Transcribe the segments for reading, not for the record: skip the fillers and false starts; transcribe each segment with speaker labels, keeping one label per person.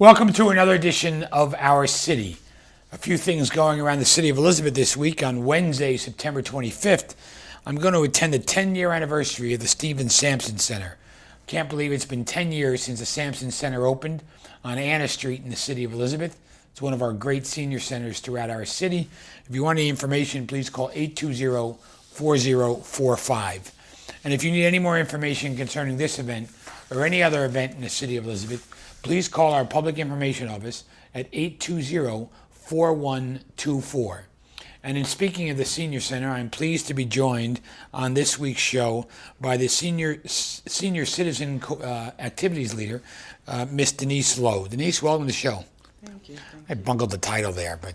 Speaker 1: Welcome to another edition of Our City. A few things going around the city of Elizabeth this week. On Wednesday, September 25th, I'm going to attend the 10-year anniversary of the Sampson Center. Can't believe it's been 10 years since the Sampson Center opened on Anna Street in the city of Elizabeth. It's one of our great senior centers throughout our city. If you want any information, please call 820-4045. And if you need any more information concerning this event or any other event in the city of Elizabeth, please call our public information office at 820-4124. And in speaking of the Senior Center, I'm pleased to be joined on this week's show by the Senior Citizen Activities Leader, Miss Denise Lowe. Denise, welcome to the show.
Speaker 2: Thank you.
Speaker 1: I bungled the title there, but...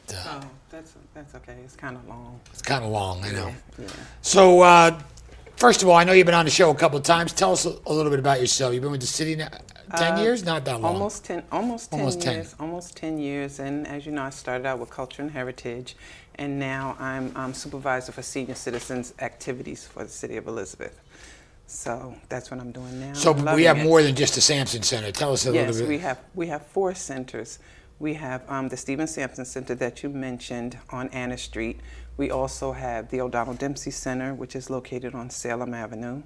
Speaker 2: that's okay. It's kind of long.
Speaker 1: It's kind of long, I know.
Speaker 2: Yeah.
Speaker 1: So, first of all, I know you've been on the show a couple of times. Tell us a little bit about yourself. You've been with the city now 10 years? Not that long.
Speaker 2: Almost 10 years. Almost 10 years. And as you know, I started out with Culture and Heritage, and now I'm supervisor for Senior Citizens Activities for the City of Elizabeth. So that's what I'm doing now.
Speaker 1: So we have more than just the Sampson Center. Tell us a little bit.
Speaker 2: Yes, we have 4 centers. We have the Stephen Sampson Center that you mentioned on Anna Street. We also have the O'Donnell Dempsey Center, which is located on Salem Avenue.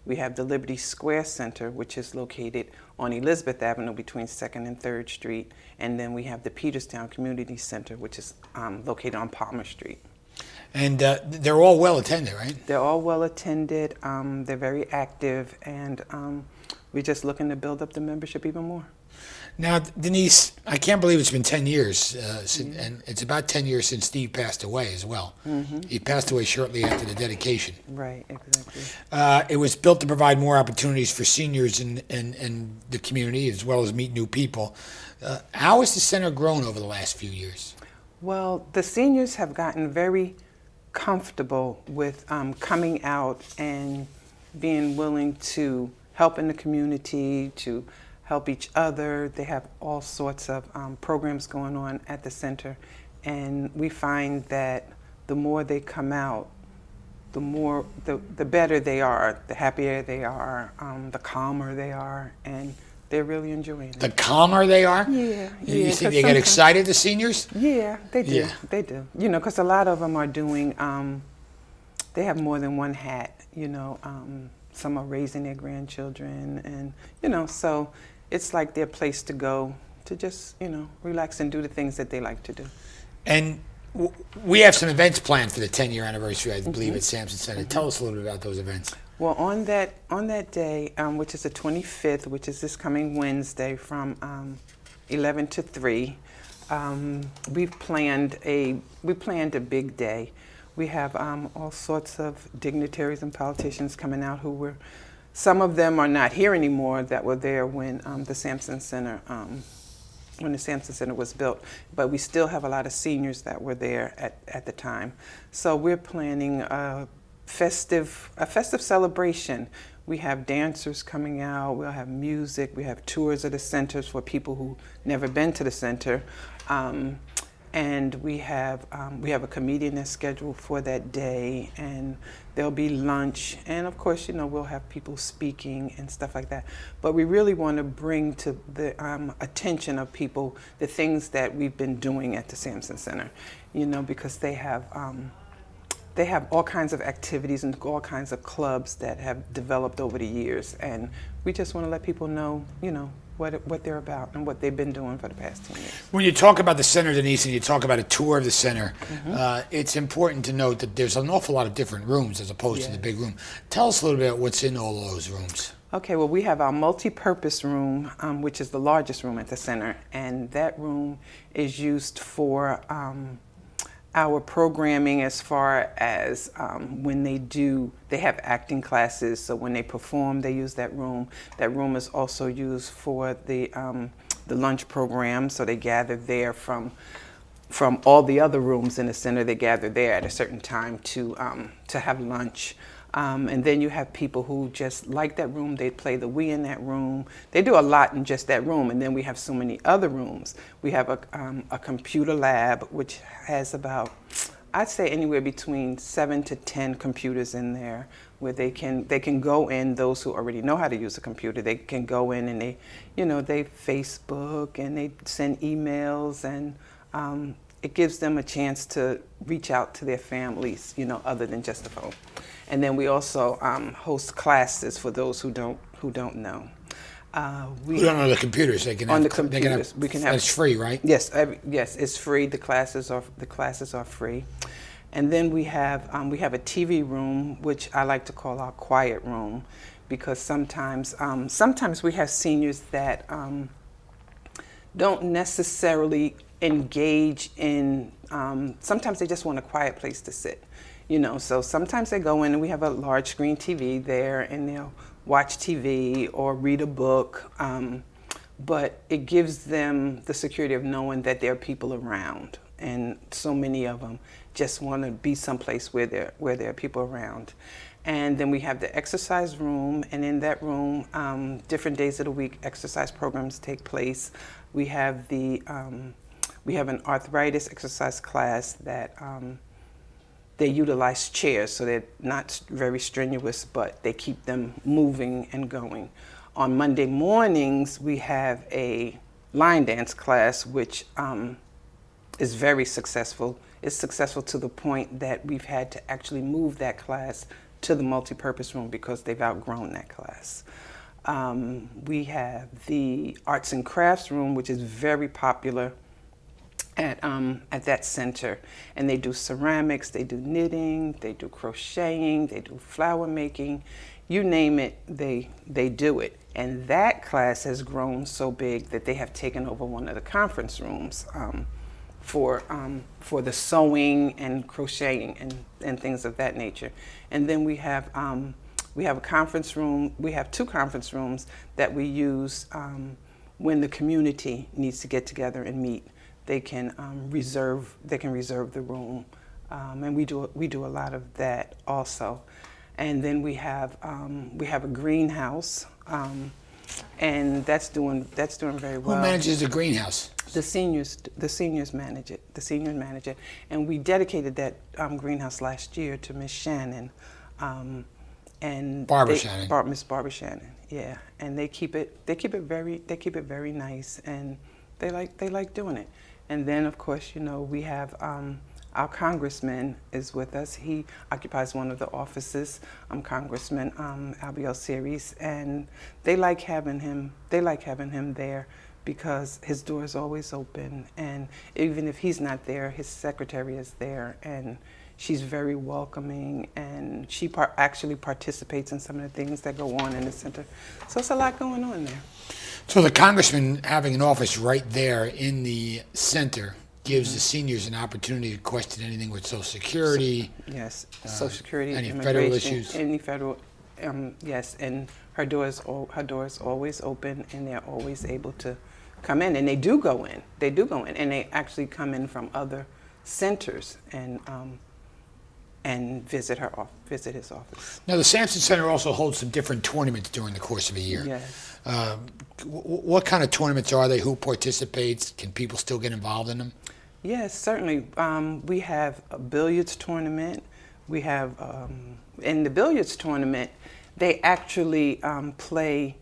Speaker 2: We have the Liberty Square Center, which is located on Elizabeth Avenue between 2nd and 3rd Street. And then we have the Peterstown Community Center, which is located on Palmer Street.
Speaker 1: And they're all well attended, right?
Speaker 2: They're all well attended. They're very active, and we're just looking to build up the membership even more.
Speaker 1: Now, Denise, I can't believe it's been 10 years, and it's about 10 years since Steve passed away as well. Mm-hmm. He passed away shortly after the dedication.
Speaker 2: Right, exactly.
Speaker 1: It was built to provide more opportunities for seniors in the community, as well as meet new people. How has the center grown over the last few years?
Speaker 2: Well, the seniors have gotten very comfortable with coming out and being willing to help in the community, to help each other. They have all sorts of programs going on at the center, and we find that the more they come out, the better they are, the happier they are, the calmer they are, and they're really enjoying it.
Speaker 1: The calmer they are?
Speaker 2: Yeah.
Speaker 1: You think they get excited, the seniors?
Speaker 2: Yeah, they do.
Speaker 1: Yeah.
Speaker 2: They do. You know, because a lot of them are doing, they have more than one hat, you know. Some are raising their grandchildren, and, you know, so it's like their place to go to just, you know, relax and do the things that they like to do.
Speaker 1: And we have some events planned for the 10-year anniversary, I believe, at Sampson Center. Tell us a little bit about those events.
Speaker 2: Well, on that day, which is the 25th, which is this coming Wednesday from 11 to 3, we planned a big day. We have all sorts of dignitaries and politicians coming out some of them are not here anymore that were there when the Sampson Center was built, but we still have a lot of seniors that were there at the time. So we're planning a festive celebration. We have dancers coming out, we'll have music, we have tours of the centers for people who've never been to the center. And we have a comedian that's scheduled for that day, and there'll be lunch, and of course, you know, we'll have people speaking and stuff like that. But we really want to bring to the attention of people the things that we've been doing at the Sampson Center, you know, because they have all kinds of activities and all kinds of clubs that have developed over the years, and we just want to let people know, you know, what they're about and what they've been doing for the past 10 years.
Speaker 1: When you talk about the center, Denise, and you talk about a tour of the center, it's important to note that there's an awful lot of different rooms as opposed to the big room. Tell us a little bit about what's in all those rooms. Okay,
Speaker 2: well, we have our multi-purpose room, which is the largest room at the center, and that room is used for our programming as far as when they have acting classes, so when they perform, they use that room. That room is also used for the lunch program, so they gather there from all the other rooms in the center. They gather there at a certain time to have lunch. And then you have people who just like that room. They play the Wii in that room. They do a lot in just that room. And then we have so many other rooms. We have a computer lab, which has about I'd say anywhere between 7 to 10 computers in there where they can go in. Those who already know how to use a computer, they can go in and they Facebook and they send emails, and it gives them a chance to reach out to their families, other than just the phone. And then we also host classes for those who don't know.
Speaker 1: We don't know the computers. They can
Speaker 2: on
Speaker 1: have,
Speaker 2: the computers. We can have.
Speaker 1: It's free, right?
Speaker 2: Yes, yes, it's free. The classes are free, and then we have a TV room, which I like to call our quiet room, because sometimes we have seniors that don't necessarily engage in. Sometimes they just want a quiet place to sit, So sometimes they go in and we have a large screen TV there, and they'll watch TV or read a book, but it gives them the security of knowing that there are people around, and so many of them just want to be someplace where there are people around. And then we have the exercise room, and in that room, different days of the week, exercise programs take place. We have an arthritis exercise class that they utilize chairs, so they're not very strenuous, but they keep them moving and going. On Monday mornings, we have a line dance class, which is very successful. It's successful to the point that we've had to actually move that class to the multipurpose room because they've outgrown that class. We have the arts and crafts room, which is very popular at that center, and they do ceramics, they do knitting, they do crocheting, they do flower making, you name it, they do it. And that class has grown so big that they have taken over one of the conference rooms for the sewing and crocheting and things of that nature. And then we have a conference room. We have 2 conference rooms that we use when the community needs to get together and meet. They can reserve the room, and we do a lot of that also. And then we have a greenhouse, and that's doing very well.
Speaker 1: Who manages the greenhouse?
Speaker 2: The seniors manage it. The seniors manage it, and we dedicated that greenhouse last year to Miss Shannon, and Miss Barbara Shannon. Yeah, and they keep it very nice, and they like doing it. And then, of course, we have our congressman is with us. He occupies one of the offices, Congressman Abiel Series, and they like having him there because his door is always open. And even if he's not there, his secretary is there, and she's very welcoming, and she actually participates in some of the things that go on in the center. So it's a lot going on there.
Speaker 1: So the congressman having an office right there in the center gives the seniors an opportunity to question anything with Social Security.
Speaker 2: Yes, Social Security,
Speaker 1: any
Speaker 2: immigration,
Speaker 1: federal issues.
Speaker 2: Any federal, yes, and her door is always open, and they're always able to come in, and they do go in, and they actually come in from other centers and visit his office.
Speaker 1: Now the Sampson Center also holds some different tournaments during the course of a year.
Speaker 2: Yes.
Speaker 1: What kind of tournaments are they? Who participates? Can people still get involved in them?
Speaker 2: Yes, certainly. We have a billiards tournament. We have, in the billiards tournament, they actually play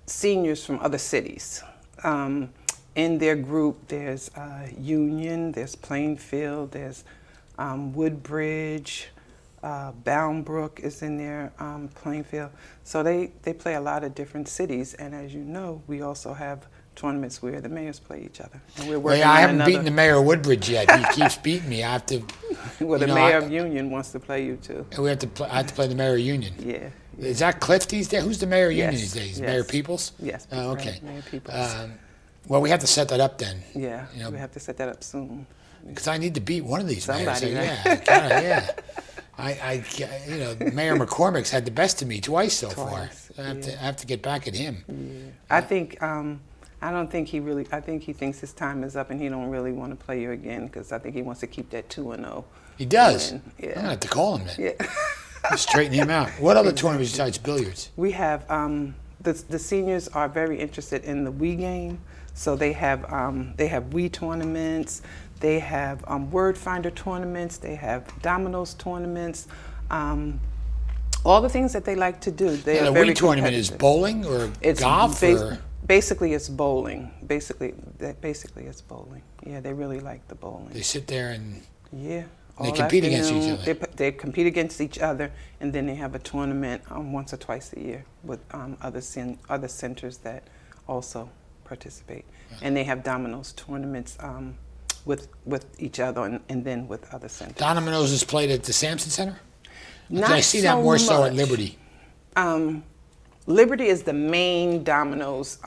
Speaker 2: seniors from other cities. In their group, there's Union, there's Plainfield, there's Woodbridge, Boundbrook is in there, Plainfield. So they play a lot of different cities, and as you know, we also have tournaments where the mayors play each other. And we're working
Speaker 1: I haven't beaten the mayor of Woodbridge yet. He keeps beating me. I have to.
Speaker 2: Well, the mayor of Union wants to play you too.
Speaker 1: I have to play the mayor of Union.
Speaker 2: Yeah.
Speaker 1: Is that Cliff these days? Who's the mayor of Union these days?
Speaker 2: Yes.
Speaker 1: Mayor Peoples?
Speaker 2: Yes.
Speaker 1: Oh, okay.
Speaker 2: Mayor Peoples.
Speaker 1: Well, we have to set that up then.
Speaker 2: Yeah. We have to set that up soon.
Speaker 1: Because I need to beat one of these mayors.
Speaker 2: Somebody, right?
Speaker 1: Yeah. Mayor McCormick's had the best of me twice so far. I have to get back at him.
Speaker 2: Yeah. I think I think he thinks his time is up, and he don't really want to play you again because I think he wants to keep that 2-0.
Speaker 1: He does.
Speaker 2: Win. Yeah.
Speaker 1: I'm gonna have to call him then.
Speaker 2: Yeah.
Speaker 1: Straighten him out. What other tournaments besides billiards?
Speaker 2: We have the seniors are very interested in the Wii game, So they have Wii tournaments, they have word finder tournaments, they have dominoes tournaments, all the things that they like to do. They
Speaker 1: And
Speaker 2: are
Speaker 1: the
Speaker 2: very
Speaker 1: Wii tournament is
Speaker 2: competitive.
Speaker 1: bowling or
Speaker 2: It's
Speaker 1: golf or?
Speaker 2: basically it's bowling. Basically it's bowling. Yeah, they really like the bowling.
Speaker 1: They sit there and
Speaker 2: Yeah.
Speaker 1: they
Speaker 2: all
Speaker 1: compete against each
Speaker 2: afternoon.
Speaker 1: other.
Speaker 2: They compete against each other, and then they have a tournament once or twice a year with other centers that also participate. And they have dominoes tournaments with each other and then with other centers.
Speaker 1: Dominoes is played at the Sampson Center?
Speaker 2: Not
Speaker 1: I see that more so at
Speaker 2: much.
Speaker 1: Liberty.
Speaker 2: Liberty is the main dominoes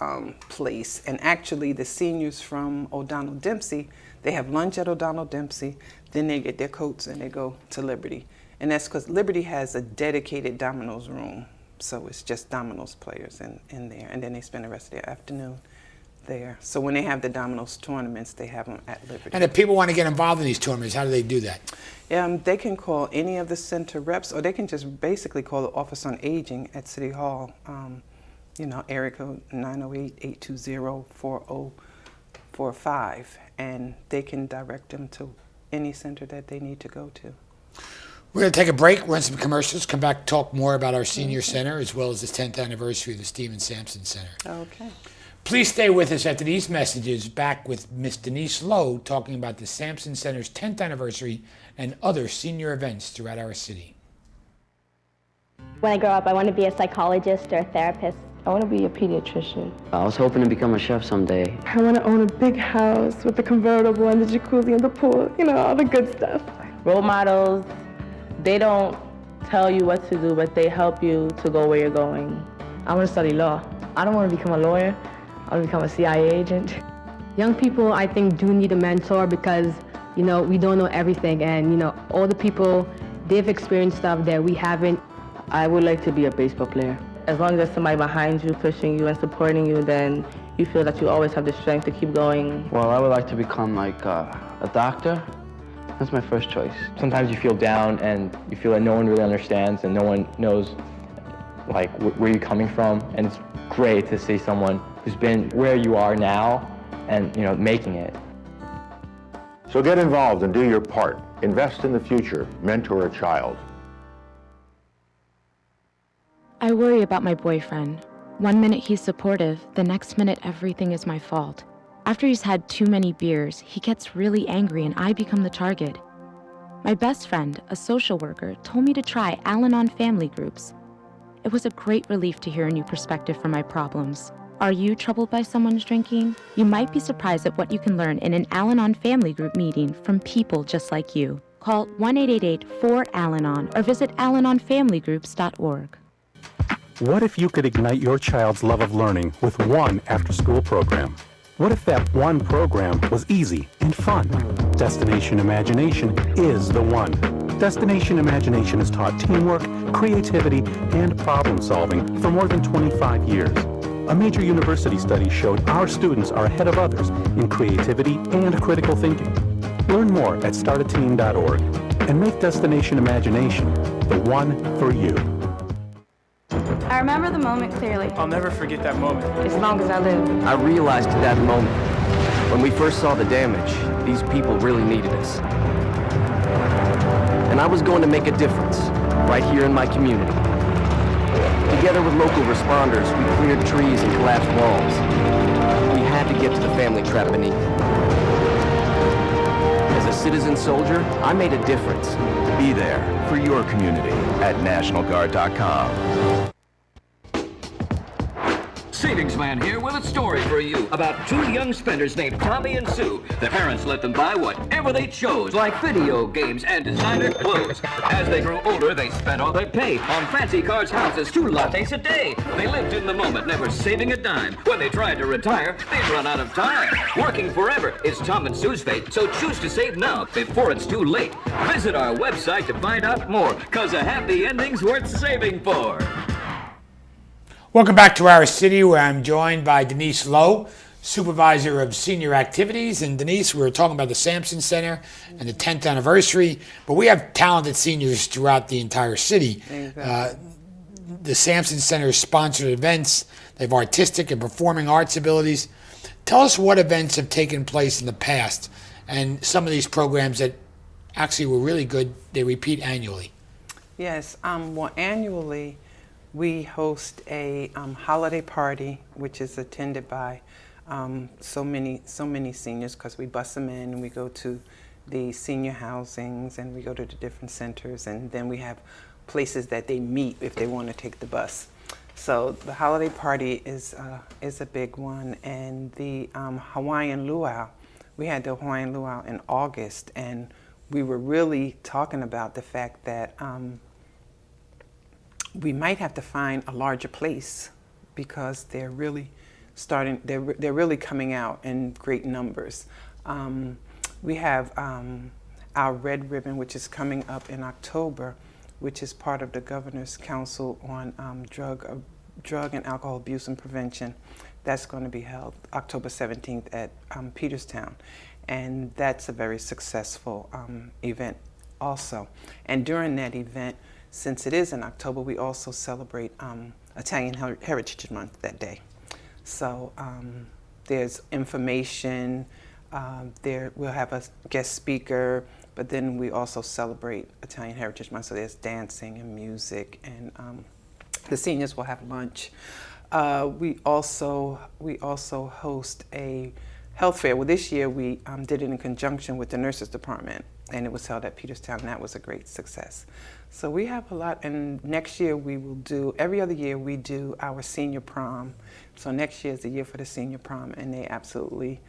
Speaker 2: place, and actually the seniors from O'Donnell Dempsey, they have lunch at O'Donnell Dempsey, then they get their coats and they go to Liberty. And that's because Liberty has a dedicated dominoes room, so it's just dominoes players in there, and then they spend the rest of their afternoon there. So when they have the dominoes tournaments, they have them at Liberty.
Speaker 1: And if people want to get involved in these tournaments, how do they do that?
Speaker 2: They can call any of the center reps, or they can just basically call the Office on Aging at City Hall. Area code 908-820-4045, and they can direct them to any center that they need to go to.
Speaker 1: We're going to take a break, run some commercials, come back, talk more about our senior center as well as the 10th anniversary of the Stephen Sampson Center.
Speaker 2: Okay.
Speaker 1: Please stay with us after these messages, back with Miss Denise Lowe talking about the Sampson Center's 10th anniversary and other senior events throughout our city.
Speaker 3: When I grow up, I want to be a psychologist or a therapist.
Speaker 4: I want to be a pediatrician.
Speaker 5: I was hoping to become a chef someday.
Speaker 4: I want to own a big house with the convertible and the jacuzzi and the pool, all the good stuff.
Speaker 6: Role models, they don't tell you what to do, but they help you to go where you're going.
Speaker 4: I want to study law. I don't want to become a lawyer. I want to become a CIA agent. Young people, I think, do need a mentor because, we don't know everything. And, all the people, they've experienced stuff that we haven't.
Speaker 5: I would like to be a baseball player.
Speaker 6: As long as there's somebody behind you, pushing you and supporting you, then you feel that you always have the strength to keep going.
Speaker 5: Well, I would like to become like a doctor. That's my first choice.
Speaker 7: Sometimes you feel down and you feel that no one really understands and no one knows where you're coming from, and it's great to see someone who's been where you are now and making it.
Speaker 8: So get involved and do your part. Invest in the future. Mentor a child.
Speaker 9: I worry about my boyfriend. One minute he's supportive, the next minute everything is my fault. After he's had too many beers, he gets really angry and I become the target. My best friend, a social worker, told me to try Al-Anon family groups. It was a great relief to hear a new perspective for my problems. Are you troubled by someone's drinking? You might be surprised at what you can learn in an Al-Anon family group meeting from people just like you. Call 1-888-4-AL-ANON or visit alanonfamilygroups.org.
Speaker 10: What if you could ignite your child's love of learning with one after-school program? What if that one program was easy and fun? Destination Imagination is the one. Destination Imagination has taught teamwork, creativity, and problem-solving for more than 25 years. A major university study showed our students are ahead of others in creativity and critical thinking. Learn more at startateam.org and make Destination Imagination the one for you.
Speaker 11: I remember the moment clearly.
Speaker 12: I'll never forget that moment.
Speaker 4: As long as I live.
Speaker 13: I realized at that moment, when we first saw the damage, these people really needed us. And I was going to make a difference, right here in my community. Together with local responders, we cleared trees and collapsed walls. We had to get to the family trap beneath. As a citizen soldier, I made a difference.
Speaker 14: Be there for your community at NationalGuard.com.
Speaker 15: Savings Man here with a story for you about two young spenders named Tommy and Sue. Their parents let them buy whatever they chose, like video games and designer clothes. As they grew older, they spent all their pay on fancy cars, houses, 2 lattes a day. They lived in the moment, never saving a dime. When they tried to retire, they'd run out of time. Working forever is Tom and Sue's fate, so choose to save now before it's too late. Visit our website to find out more, 'cause a happy ending's worth saving for.
Speaker 1: Welcome back to our city, where I'm joined by Denise Lowe, Supervisor of Senior Activities. And Denise, we were talking about the Sampson Center and the 10th anniversary, but we have talented seniors throughout the entire city. The Sampson Center sponsored events. They have artistic and performing arts abilities. Tell us what events have taken place in the past and some of these programs that actually were really good, they repeat annually.
Speaker 2: Yes, well, annually we host a holiday party, which is attended by so many seniors, because we bus them in and we go to the senior housings and we go to the different centers, and then we have places that they meet if they want to take the bus. So the holiday party is a big one, and the Hawaiian luau. We had the Hawaiian luau in August, and we were really talking about the fact that we might have to find a larger place, because they're really they're really coming out in great numbers. We have our Red Ribbon, which is coming up in October, which is part of the Governor's Council on Drug and Alcohol Abuse and Prevention. That's going to be held October 17th at Peterstown. And that's a very successful event also. And during that event, since it is in October, we also celebrate Italian Heritage Month that day. So there's information, we'll have a guest speaker, but then we also celebrate Italian Heritage Month. So there's dancing and music, and the seniors will have lunch. We also host a health fair. Well, this year we did it in conjunction with the nurses department, and it was held at Peterstown, and that was a great success. So we have a lot, and next year we will do, every other year we do our senior prom. So next year is the year for the senior prom, and they absolutely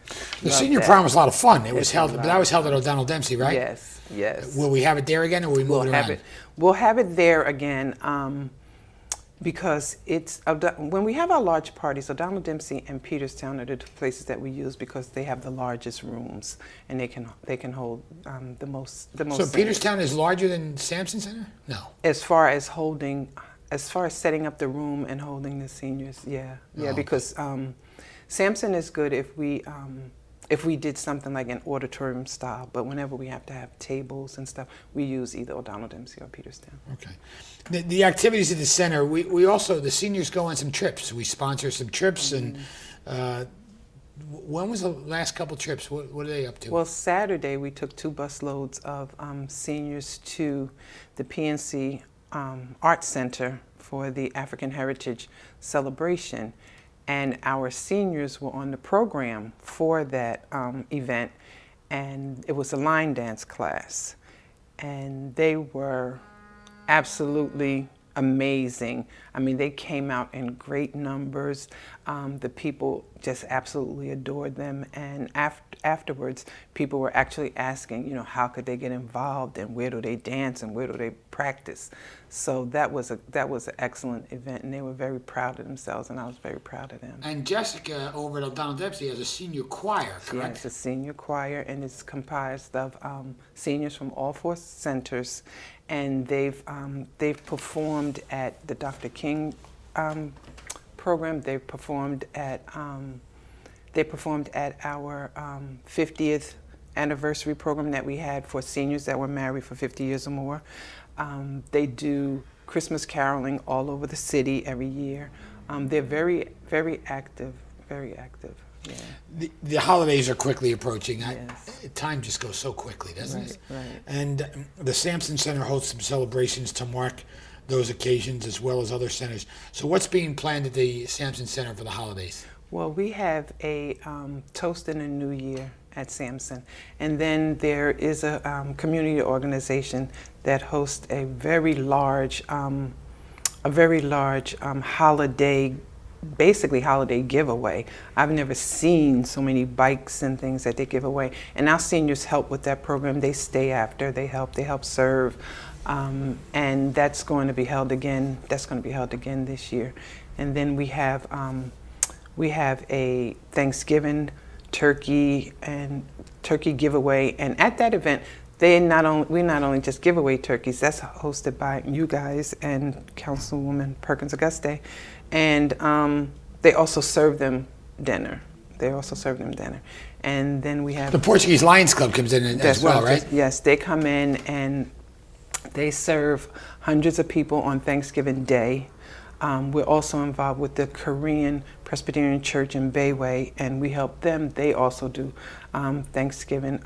Speaker 1: The
Speaker 2: love
Speaker 1: senior
Speaker 2: that.
Speaker 1: prom was a lot of fun. It was
Speaker 2: It's
Speaker 1: held,
Speaker 2: a
Speaker 1: but
Speaker 2: lot
Speaker 1: that was
Speaker 2: of
Speaker 1: held at
Speaker 2: fun.
Speaker 1: O'Donnell Dempsey, right?
Speaker 2: Yes, yes.
Speaker 1: Will we have it there again, or will we move it around?
Speaker 2: We'll have it there again, because it's when we have our large parties, O'Donnell Dempsey and Peterstown are the two places that we use, because they have the largest rooms and they can hold the most.
Speaker 1: So
Speaker 2: seniors.
Speaker 1: Peterstown is larger than Sampson Center? No.
Speaker 2: As far as setting up the room and holding the seniors, yeah,
Speaker 1: Oh,
Speaker 2: because Sampson is good if we did something like an auditorium style, but whenever we have to have tables and stuff, we use either O'Donnell Dempsey or Peterstown.
Speaker 1: Okay. The activities at the center, we also, the seniors go on some trips. We sponsor some trips, and when was the last couple trips? What are they up to?
Speaker 2: Well, Saturday we took 2 busloads of seniors to the PNC Art Center for the African Heritage Celebration, and our seniors were on the program for that event, and it was a line dance class, and they were absolutely amazing. I mean, they came out in great numbers. The people just absolutely adored them, and afterwards, people were actually asking, how could they get involved, and where do they dance, and where do they practice? So that was an excellent event, and they were very proud of themselves, and I was very proud of them.
Speaker 1: And Jessica over at O'Donnell Dempsey has a senior choir, correct?
Speaker 2: Yes, a senior choir, and it's comprised of seniors from all 4 centers, and they've performed at the Dr. King program. They've performed at our 50th anniversary program that we had for seniors that were married for 50 years or more. They do Christmas caroling all over the city every year. They're very, very active, very active. Yeah.
Speaker 1: The holidays are quickly approaching.
Speaker 2: Yes.
Speaker 1: Time just goes so quickly, doesn't it?
Speaker 2: Right.
Speaker 1: And the Sampson Center hosts some celebrations to mark those occasions, as well as other centers. So what's being planned at the Sampson Center for the holidays?
Speaker 2: Well, we have a Toast in the New Year at Sampson, and then there is a community organization that hosts a very large holiday, basically holiday giveaway. I've never seen so many bikes and things that they give away, and our seniors help with that program. They stay after, they help serve, and that's going to be held again. That's going to be held again this year. And then we have a Thanksgiving turkey giveaway, and at that event we not only just give away turkeys. That's hosted by you guys and Councilwoman Perkins Auguste, and they also serve them dinner. And then we have
Speaker 1: the Portuguese Lions Club comes in as well, right?
Speaker 2: Yes, they come in and they serve hundreds of people on Thanksgiving Day. We're also involved with the Korean Presbyterian Church in Bayway, and we help them. They also do Thanksgiving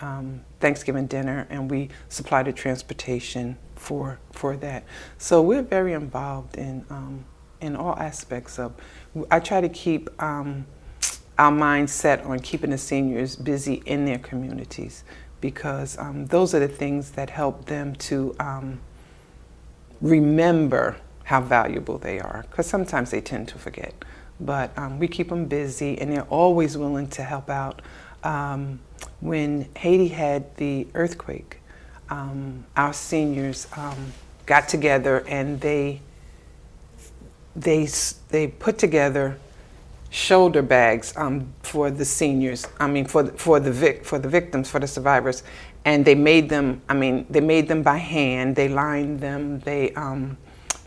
Speaker 2: dinner, and we supply the transportation for that. So we're very involved in all aspects of. I try to keep our mind set on keeping the seniors busy in their communities, because those are the things that help them to remember how valuable they are, because sometimes they tend to forget. But we keep them busy, and they're always willing to help out. When Haiti had the earthquake, our seniors got together and they put together shoulder bags for the seniors. I mean, for the victims, for the survivors, and they made them. I mean, they made them by hand. They lined them. They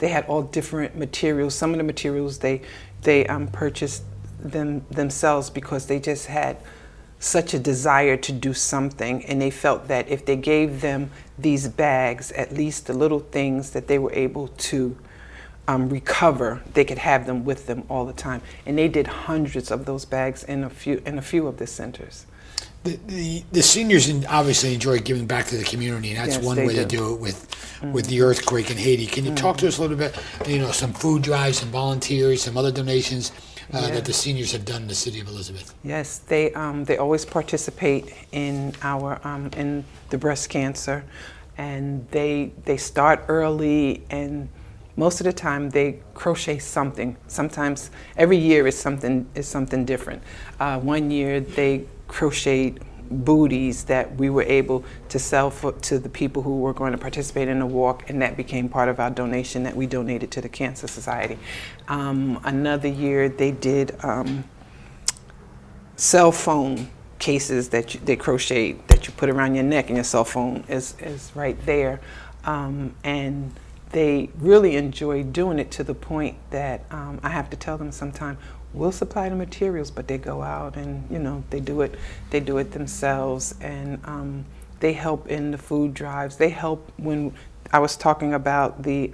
Speaker 2: had all different materials. Some of the materials they purchased themselves because they just had such a desire to do something, and they felt that if they gave them these bags, at least the little things that they were able to recover, they could have them with them all the time. And they did hundreds of those bags in a few of the centers.
Speaker 1: The seniors obviously enjoy giving back to the community, and that's one way to do it with the earthquake in Haiti. Can you talk to us a little bit? Some food drives, some volunteers, some other donations that the seniors have done in the city of Elizabeth.
Speaker 2: Yes, they always participate in our in the breast cancer, and they start early, and most of the time they crochet something. Sometimes every year is something different. One year they crocheted booties that we were able to sell to the people who were going to participate in the walk, and that became part of our donation that we donated to the Cancer Society. Another year they did cell phone cases that they crocheted that you put around your neck, and your cell phone is right there. And they really enjoy doing it to the point that I have to tell them sometimes, we'll supply the materials, but they go out and they do it themselves, and they help in the food drives. They help when I was talking about the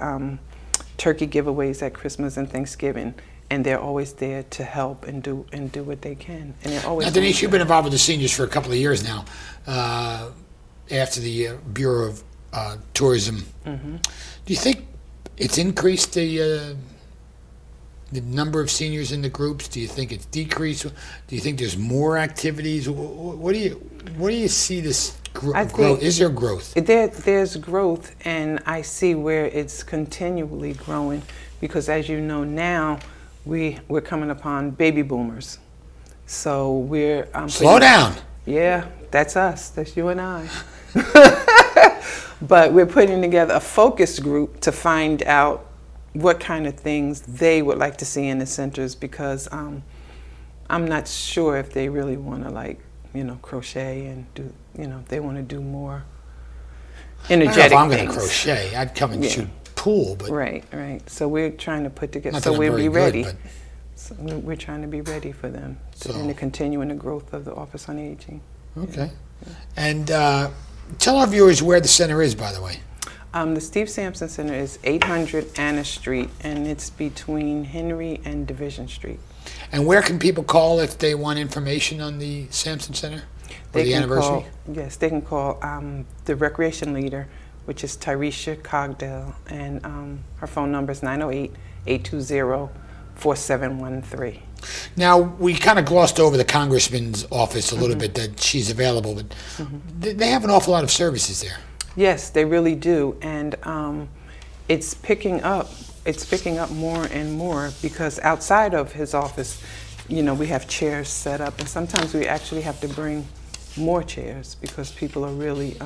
Speaker 2: turkey giveaways at Christmas and Thanksgiving, and they're always there to help and do what they can. And they're always.
Speaker 1: Now, Denise, you've been involved with the seniors for a couple of years now. After the Bureau of Tourism, do you think it's increased the number of seniors in the groups? Do you think it's decreased? Do you think there's more activities? What do you see this growth? Is there growth?
Speaker 2: There's growth, and I see where it's continually growing, because as you know now, we're coming upon baby boomers. So we're
Speaker 1: slow down.
Speaker 2: Yeah, that's us. That's you and I. But we're putting together a focus group to find out what kind of things they would like to see in the centers, because I'm not sure if they really want to crochet and do, they want to do more energetic
Speaker 1: I don't know if I'm
Speaker 2: things.
Speaker 1: going to crochet. I'd come and shoot pool, but
Speaker 2: right. So we're trying to put together,
Speaker 1: so
Speaker 2: we'll be ready.
Speaker 1: Good,
Speaker 2: so we're trying to be ready for them and to continue in the growth of the Office on Aging.
Speaker 1: Okay. And tell our viewers where the center is, by the way.
Speaker 2: The Steve Sampson Center is 800 Anna Street, and it's between Henry and Division Street.
Speaker 1: And where can people call if they want information on the Sampson Center or the anniversary?
Speaker 2: Yes, they can call the recreation leader, which is Tyresha Cogdell, and her phone number is 908-820-4713.
Speaker 1: Now, we kind of glossed over the congressman's office a little bit, that she's available, but they have an awful lot of services there.
Speaker 2: Yes, they really do, and it's picking up. It's picking up more and more, because outside of his office, we have chairs set up, and sometimes we actually have to bring more chairs because people are really,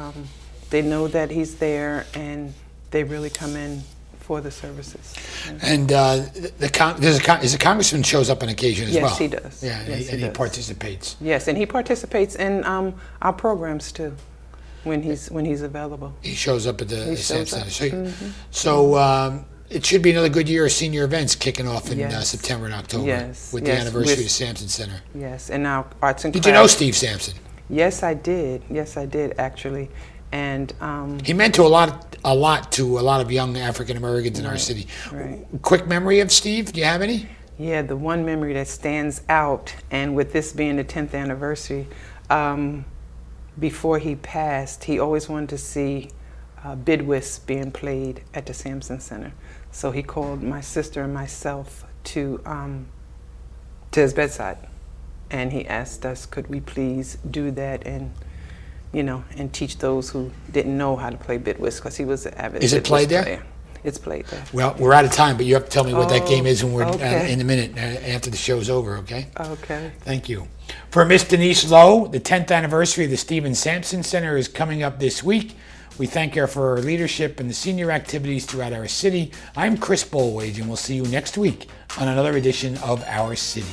Speaker 2: they know that he's there, and they really come in for the services.
Speaker 1: And the congressman shows up on occasion as well.
Speaker 2: Yes, he does.
Speaker 1: Yeah,
Speaker 2: yes,
Speaker 1: and he participates.
Speaker 2: Yes, and he participates in our programs too. When he's available,
Speaker 1: he shows up at the Sampson Center. So it should be another good year of senior events kicking off in September and October.
Speaker 2: Yes,
Speaker 1: with the anniversary of the Sampson Center.
Speaker 2: Yes, and now arts and crafts.
Speaker 1: Did you know Steve Sampson?
Speaker 2: Yes, I did. Yes, I did actually, And
Speaker 1: he meant to a lot to a lot of young African Americans in our city.
Speaker 2: Right.
Speaker 1: Quick memory of Steve? Do you have any?
Speaker 2: Yeah, the one memory that stands out, and with this being the 10th anniversary, before he passed, he always wanted to see bid whist being played at the Sampson Center. So he called my sister and myself to his bedside, and he asked us, could we please do that and, you know, and teach those who didn't know how to play bid whist, because he was an avid.
Speaker 1: Is it
Speaker 2: bid
Speaker 1: played
Speaker 2: whist
Speaker 1: there?
Speaker 2: player. It's played there.
Speaker 1: Well, we're out of time, but you have to tell me what that game is when we're
Speaker 2: okay.
Speaker 1: in a minute after the show's over, okay?
Speaker 2: Okay.
Speaker 1: Thank you. For Miss Denise Lowe, the 10th anniversary of the Stephen Sampson Center is coming up this week. We thank her for her leadership and the senior activities throughout our city. I'm Chris Bolwage, and we'll see you next week on another edition of Our City.